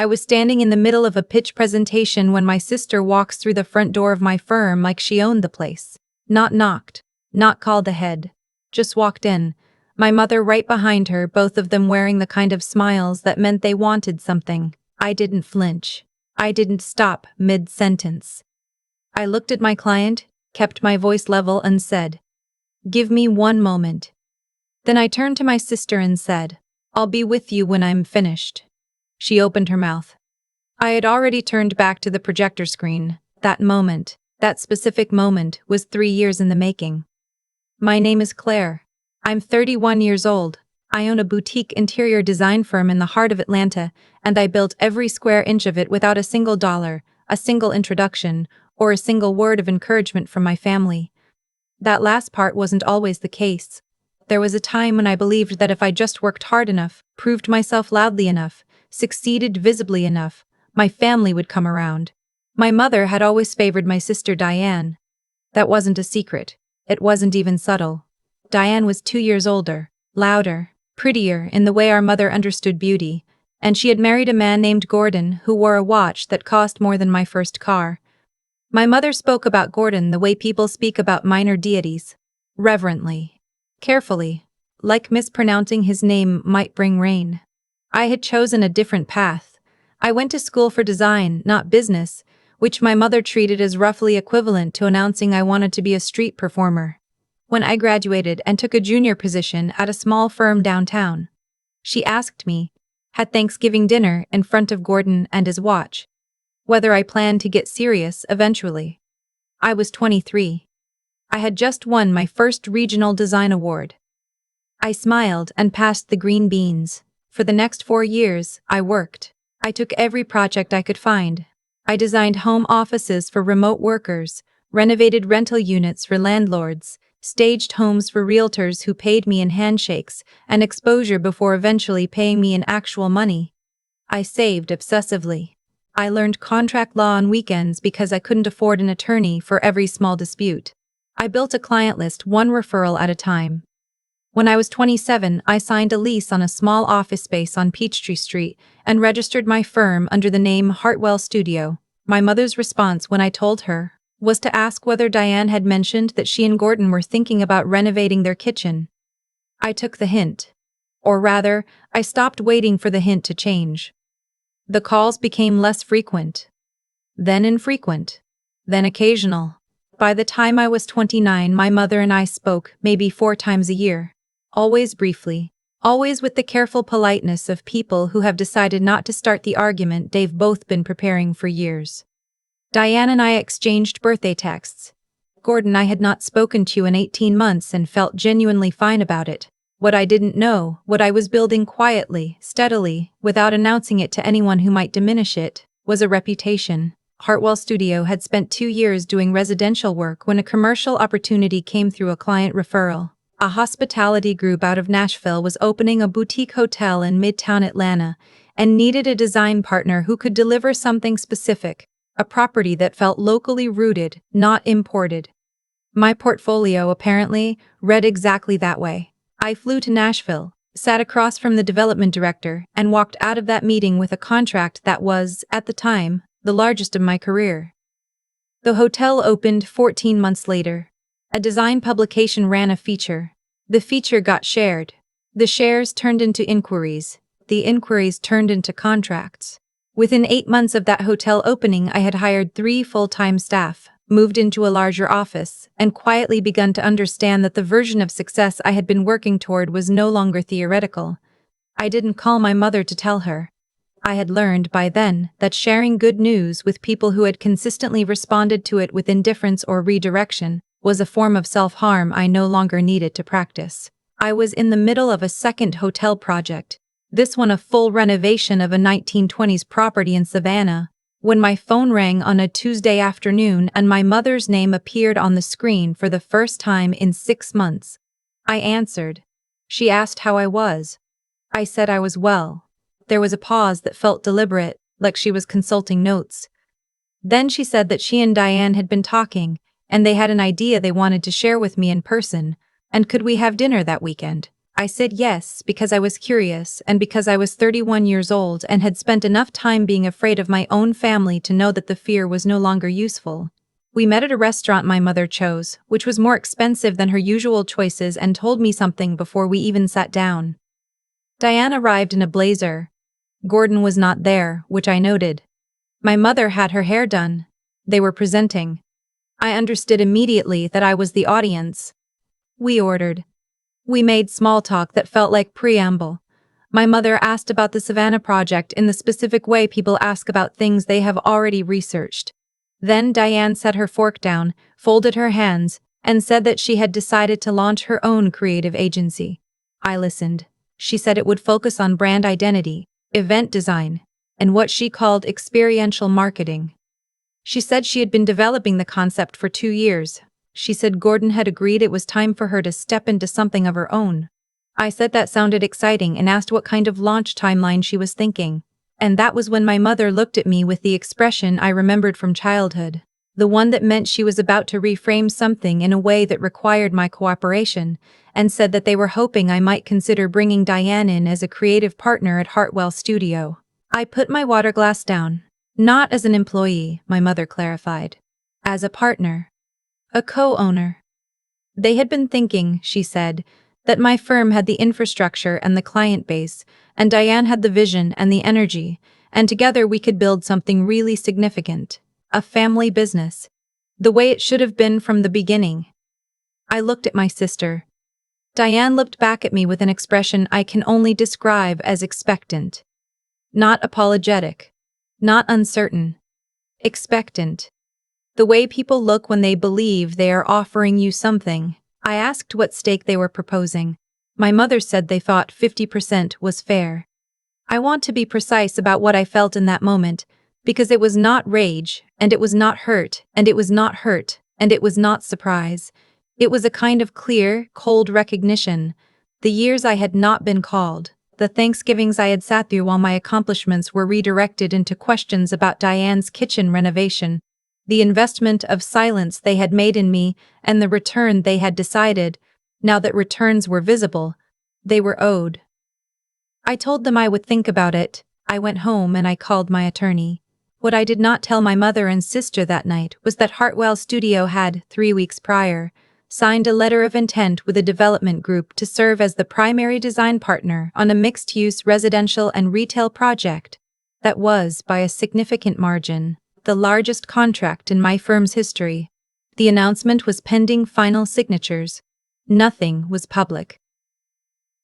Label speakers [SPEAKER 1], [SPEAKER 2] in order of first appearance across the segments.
[SPEAKER 1] I was standing in the middle of a pitch presentation when my sister walks through the front door of my firm like she owned the place. Not knocked, not called ahead, just walked in. My mother right behind her, both of them wearing the kind of smiles that meant they wanted something. I didn't flinch. I didn't stop mid-sentence. I looked at my client, kept my voice level and said, "Give me one moment." Then I turned to my sister and said, "I'll be with you when I'm finished." She opened her mouth. I had already turned back to the projector screen. That moment, that specific moment, was 3 years in the making. My name is Claire. I'm 31 years old. I own a boutique interior design firm in the heart of Atlanta, and I built every square inch of it without a single dollar, a single introduction, or a single word of encouragement from my family. That last part wasn't always the case. There was a time when I believed that if I just worked hard enough, proved myself loudly enough, succeeded visibly enough, my family would come around. My mother had always favored my sister Diane. That wasn't a secret. It wasn't even subtle. Diane was 2 years older, louder, prettier in the way our mother understood beauty, and she had married a man named Gordon who wore a watch that cost more than my first car. My mother spoke about Gordon the way people speak about minor deities, reverently, carefully, like mispronouncing his name might bring rain. I had chosen a different path. I went to school for design, not business, which my mother treated as roughly equivalent to announcing I wanted to be a street performer. When I graduated and took a junior position at a small firm downtown, she asked me, had Thanksgiving dinner in front of Gordon and his watch, whether I planned to get serious eventually. I was 23. I had just won my first regional design award. I smiled and passed the green beans. For the next 4 years, I worked. I took every project I could find. I designed home offices for remote workers, renovated rental units for landlords, staged homes for realtors who paid me in handshakes and exposure before eventually paying me in actual money. I saved obsessively. I learned contract law on weekends because I couldn't afford an attorney for every small dispute. I built a client list one referral at a time. When I was 27, I signed a lease on a small office space on Peachtree Street and registered my firm under the name Hartwell Studio. My mother's response when I told her was to ask whether Diane had mentioned that she and Gordon were thinking about renovating their kitchen. I took the hint. Or rather, I stopped waiting for the hint to change. The calls became less frequent, then infrequent, then occasional. By the time I was 29, my mother and I spoke maybe 4 times a year. Always briefly, always with the careful politeness of people who have decided not to start the argument they've both been preparing for years. Diane and I exchanged birthday texts. Gordon, I had not spoken to you in 18 months and felt genuinely fine about it. What I didn't know, what I was building quietly, steadily, without announcing it to anyone who might diminish it, was a reputation. Hartwell Studio had spent 2 years doing residential work when a commercial opportunity came through a client referral. A hospitality group out of Nashville was opening a boutique hotel in Midtown Atlanta and needed a design partner who could deliver something specific, a property that felt locally rooted, not imported. My portfolio, apparently, read exactly that way. I flew to Nashville, sat across from the development director, and walked out of that meeting with a contract that was, at the time, the largest of my career. The hotel opened 14 months later. A design publication ran a feature. The feature got shared. The shares turned into inquiries. The inquiries turned into contracts. Within 8 months of that hotel opening, I had hired 3 full-time staff, moved into a larger office, and quietly begun to understand that the version of success I had been working toward was no longer theoretical. I didn't call my mother to tell her. I had learned by then that sharing good news with people who had consistently responded to it with indifference or redirection was a form of self-harm I no longer needed to practice. I was in the middle of a second hotel project, this one a full renovation of a 1920s property in Savannah, when my phone rang on a Tuesday afternoon and my mother's name appeared on the screen for the first time in 6 months. I answered. She asked how I was. I said I was well. There was a pause that felt deliberate, like she was consulting notes. Then she said that she and Diane had been talking, and they had an idea they wanted to share with me in person, and could we have dinner that weekend? I said yes because I was curious and because I was 31 years old and had spent enough time being afraid of my own family to know that the fear was no longer useful. We met at a restaurant my mother chose, which was more expensive than her usual choices, and told me something before we even sat down. Diane arrived in a blazer. Gordon was not there, which I noted. My mother had her hair done. They were presenting. I understood immediately that I was the audience. We ordered. We made small talk that felt like preamble. My mother asked about the Savannah project in the specific way people ask about things they have already researched. Then Diane set her fork down, folded her hands, and said that she had decided to launch her own creative agency. I listened. She said it would focus on brand identity, event design, and what she called experiential marketing. She said she had been developing the concept for 2 years. She said Gordon had agreed it was time for her to step into something of her own. I said that sounded exciting and asked what kind of launch timeline she was thinking. And that was when my mother looked at me with the expression I remembered from childhood, the one that meant she was about to reframe something in a way that required my cooperation, and said that they were hoping I might consider bringing Diane in as a creative partner at Hartwell Studio. I put my water glass down. Not as an employee, my mother clarified. As a partner. A co-owner. They had been thinking, she said, that my firm had the infrastructure and the client base, and Diane had the vision and the energy, and together we could build something really significant. A family business. The way it should have been from the beginning. I looked at my sister. Diane looked back at me with an expression I can only describe as expectant. Not apologetic. Not uncertain. Expectant. The way people look when they believe they are offering you something. I asked what stake they were proposing. My mother said they thought 50% was fair. I want to be precise about what I felt in that moment, because it was not rage, and it was not hurt, and it was not hurt, and it was not surprise. It was a kind of clear, cold recognition. The years I had not been called, the Thanksgivings I had sat through while my accomplishments were redirected into questions about Diane's kitchen renovation, the investment of silence they had made in me, and the return they had decided, now that returns were visible, they were owed. I told them I would think about it. I went home and I called my attorney. What I did not tell my mother and sister that night was that Hartwell Studio had, 3 weeks prior, signed a letter of intent with a development group to serve as the primary design partner on a mixed-use residential and retail project that was, by a significant margin, the largest contract in my firm's history. The announcement was pending final signatures. Nothing was public.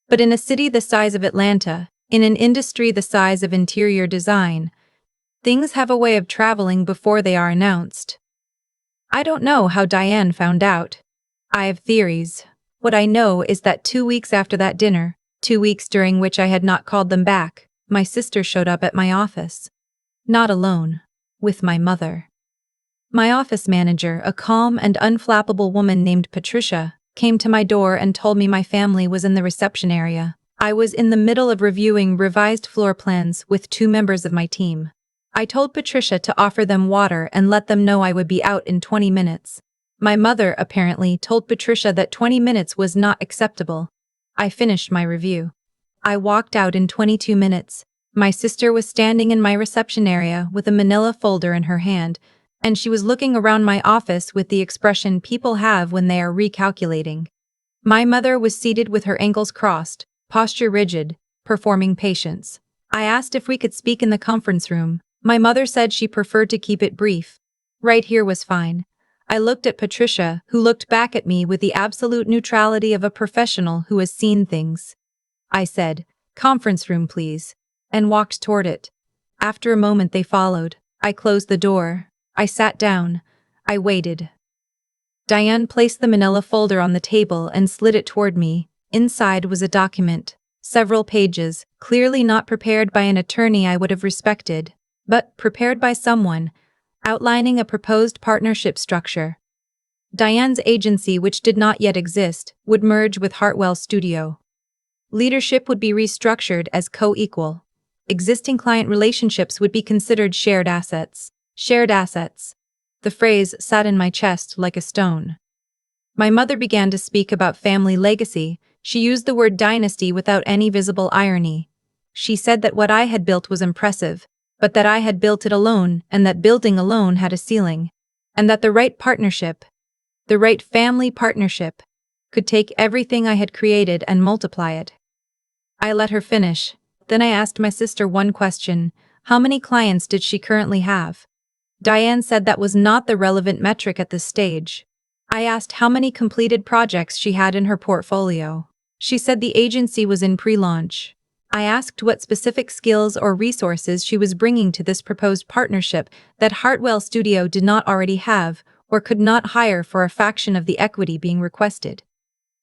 [SPEAKER 1] But in a city the size of Atlanta, in an industry the size of interior design, things have a way of traveling before they are announced. I don't know how Diane found out. I have theories. What I know is that 2 weeks after that dinner, 2 weeks during which I had not called them back, my sister showed up at my office. Not alone. With my mother. My office manager, a calm and unflappable woman named Patricia, came to my door and told me my family was in the reception area. I was in the middle of reviewing revised floor plans with 2 members of my team. I told Patricia to offer them water and let them know I would be out in 20 minutes. My mother, apparently, told Patricia that 20 minutes was not acceptable. I finished my review. I walked out in 22 minutes. My sister was standing in my reception area with a manila folder in her hand, and she was looking around my office with the expression people have when they are recalculating. My mother was seated with her ankles crossed, posture rigid, performing patience. I asked if we could speak in the conference room. My mother said she preferred to keep it brief. Right here was fine. I looked at Patricia, who looked back at me with the absolute neutrality of a professional who has seen things. I said, "Conference room, please," and walked toward it. After a moment they followed. I closed the door. I sat down. I waited. Diane placed the manila folder on the table and slid it toward me. Inside was a document, several pages, clearly not prepared by an attorney I would have respected, but prepared by someone, outlining a proposed partnership structure. Diane's agency, which did not yet exist, would merge with Hartwell Studio. Leadership would be restructured as co-equal. Existing client relationships would be considered shared assets. Shared assets. The phrase sat in my chest like a stone. My mother began to speak about family legacy. She used the word dynasty without any visible irony. She said that what I had built was impressive, but that I had built it alone and that building alone had a ceiling. And that the right partnership, the right family partnership, could take everything I had created and multiply it. I let her finish. Then I asked my sister one question: how many clients did she currently have? Diane said that was not the relevant metric at this stage. I asked how many completed projects she had in her portfolio. She said the agency was in pre-launch. I asked what specific skills or resources she was bringing to this proposed partnership that Hartwell Studio did not already have or could not hire for a fraction of the equity being requested.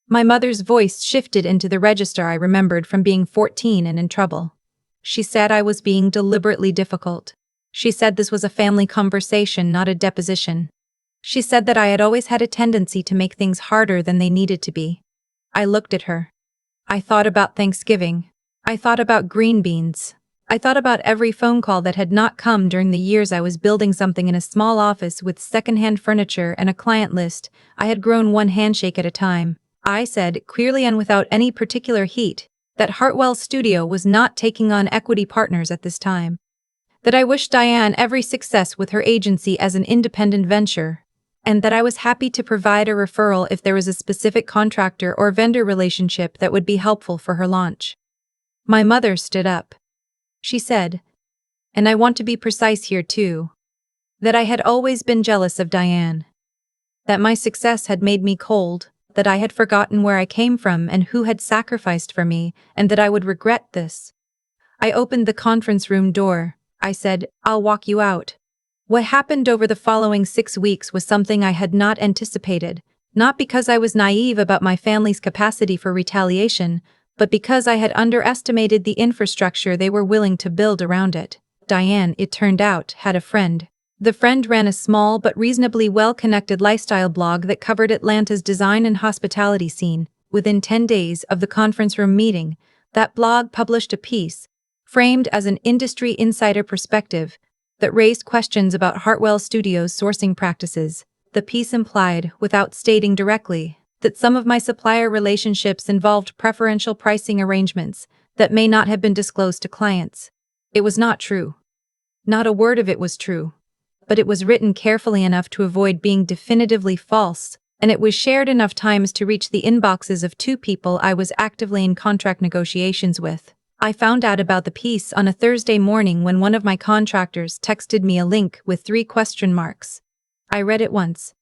[SPEAKER 1] My mother's voice shifted into the register I remembered from being 14 and in trouble. She said I was being deliberately difficult. She said this was a family conversation, not a deposition. She said that I had always had a tendency to make things harder than they needed to be. I looked at her. I thought about Thanksgiving. I thought about green beans. I thought about every phone call that had not come during the years I was building something in a small office with secondhand furniture and a client list. I had grown one handshake at a time. I said, clearly and without any particular heat, that Hartwell Studio was not taking on equity partners at this time. That I wished Diane every success with her agency as an independent venture, and that I was happy to provide a referral if there was a specific contractor or vendor relationship that would be helpful for her launch. My mother stood up. She said, and I want to be precise here too, that I had always been jealous of Diane. That my success had made me cold, that I had forgotten where I came from and who had sacrificed for me, and that I would regret this. I opened the conference room door. I said, I'll walk you out. What happened over the following 6 weeks was something I had not anticipated, not because I was naive about my family's capacity for retaliation, but because I had underestimated the infrastructure they were willing to build around it. Diane, it turned out, had a friend. The friend ran a small but reasonably well-connected lifestyle blog that covered Atlanta's design and hospitality scene. Within 10 days of the conference room meeting, that blog published a piece, framed as an industry insider perspective, that raised questions about Hartwell Studio's sourcing practices. The piece implied, without stating directly, that some of my supplier relationships involved preferential pricing arrangements that may not have been disclosed to clients. It was not true. Not a word of it was true. But it was written carefully enough to avoid being definitively false, and it was shared enough times to reach the inboxes of 2 people I was actively in contract negotiations with. I found out about the piece on a Thursday morning when one of my contractors texted me a link with 3 question marks. I read it once.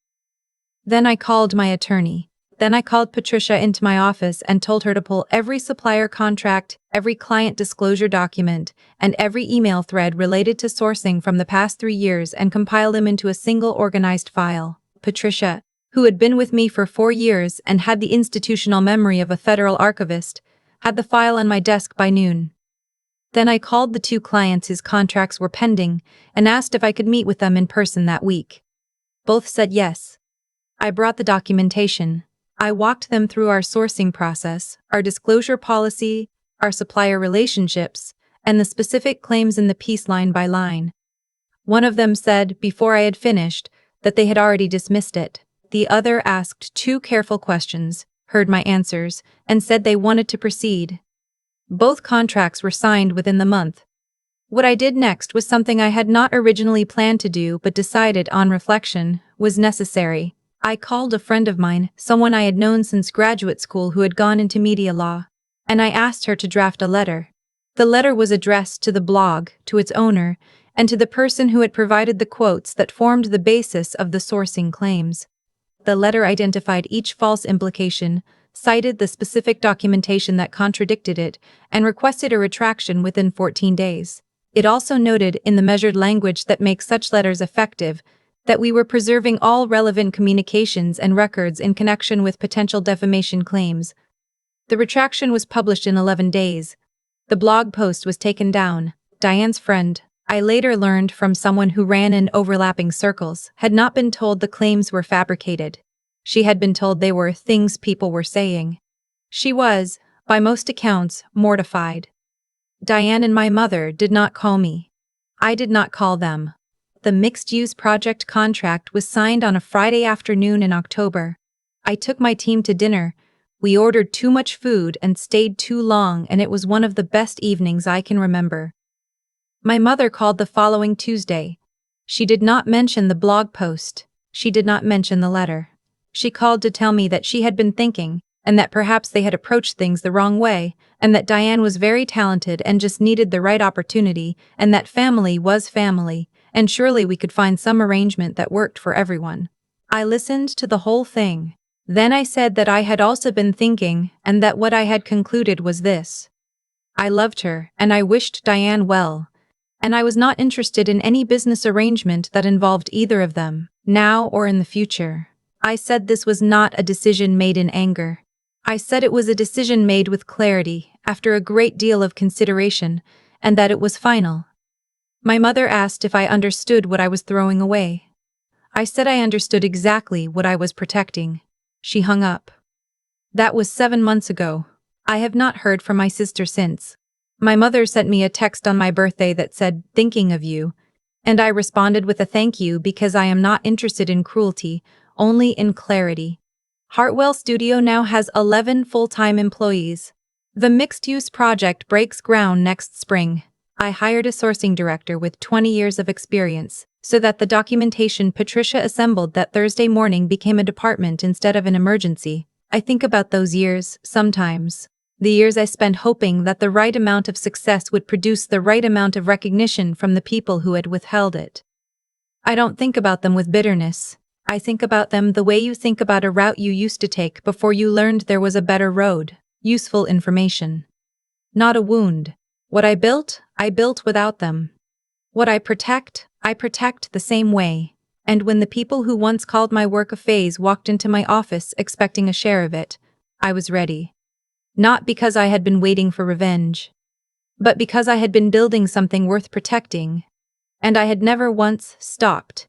[SPEAKER 1] Then I called my attorney. Then I called Patricia into my office and told her to pull every supplier contract, every client disclosure document, and every email thread related to sourcing from the past 3 years and compile them into a single organized file. Patricia, who had been with me for 4 years and had the institutional memory of a federal archivist, had the file on my desk by noon. Then I called the 2 clients whose contracts were pending and asked if I could meet with them in person that week. Both said yes. I brought the documentation. I walked them through our sourcing process, our disclosure policy, our supplier relationships, and the specific claims in the piece line by line. One of them said, before I had finished, that they had already dismissed it. The other asked 2 careful questions, heard my answers, and said they wanted to proceed. Both contracts were signed within the month. What I did next was something I had not originally planned to do but decided on reflection was necessary. I called a friend of mine, someone I had known since graduate school who had gone into media law, and I asked her to draft a letter. The letter was addressed to the blog, to its owner, and to the person who had provided the quotes that formed the basis of the sourcing claims. The letter identified each false implication, cited the specific documentation that contradicted it, and requested a retraction within 14 days. It also noted, in the measured language that makes such letters effective, that we were preserving all relevant communications and records in connection with potential defamation claims. The retraction was published in 11 days. The blog post was taken down. Diane's friend, I later learned from someone who ran in overlapping circles, had not been told the claims were fabricated. She had been told they were things people were saying. She was, by most accounts, mortified. Diane and my mother did not call me. I did not call them. The mixed-use project contract was signed on a Friday afternoon in October. I took my team to dinner, We ordered too much food and stayed too long, and it was one of the best evenings I can remember. My mother called the following Tuesday. She did not mention the blog post. She did not mention the letter. She called to tell me that she had been thinking, and that perhaps they had approached things the wrong way, and that Diane was very talented and just needed the right opportunity, and that family was family, and surely we could find some arrangement that worked for everyone. I listened to the whole thing. Then I said that I had also been thinking, and that what I had concluded was this. I loved her, and I wished Diane well. And I was not interested in any business arrangement that involved either of them, now or in the future. I said this was not a decision made in anger. I said it was a decision made with clarity, after a great deal of consideration, and that it was final. My mother asked if I understood what I was throwing away. I said I understood exactly what I was protecting. She hung up. That was 7 months ago. I have not heard from my sister since. My mother sent me a text on my birthday that said, "Thinking of you," and I responded with a thank you because I am not interested in cruelty, only in clarity. Hartwell Studio now has 11 full-time employees. The mixed-use project breaks ground next spring. I hired a sourcing director with 20 years of experience, so that the documentation Patricia assembled that Thursday morning became a department instead of an emergency. I think about those years, sometimes. The years I spent hoping that the right amount of success would produce the right amount of recognition from the people who had withheld it. I don't think about them with bitterness. I think about them the way you think about a route you used to take before you learned there was a better road, useful information. Not a wound. What I built without them. What I protect the same way. And when the people who once called my work a phase walked into my office expecting a share of it, I was ready. Not because I had been waiting for revenge, but because I had been building something worth protecting, and I had never once stopped.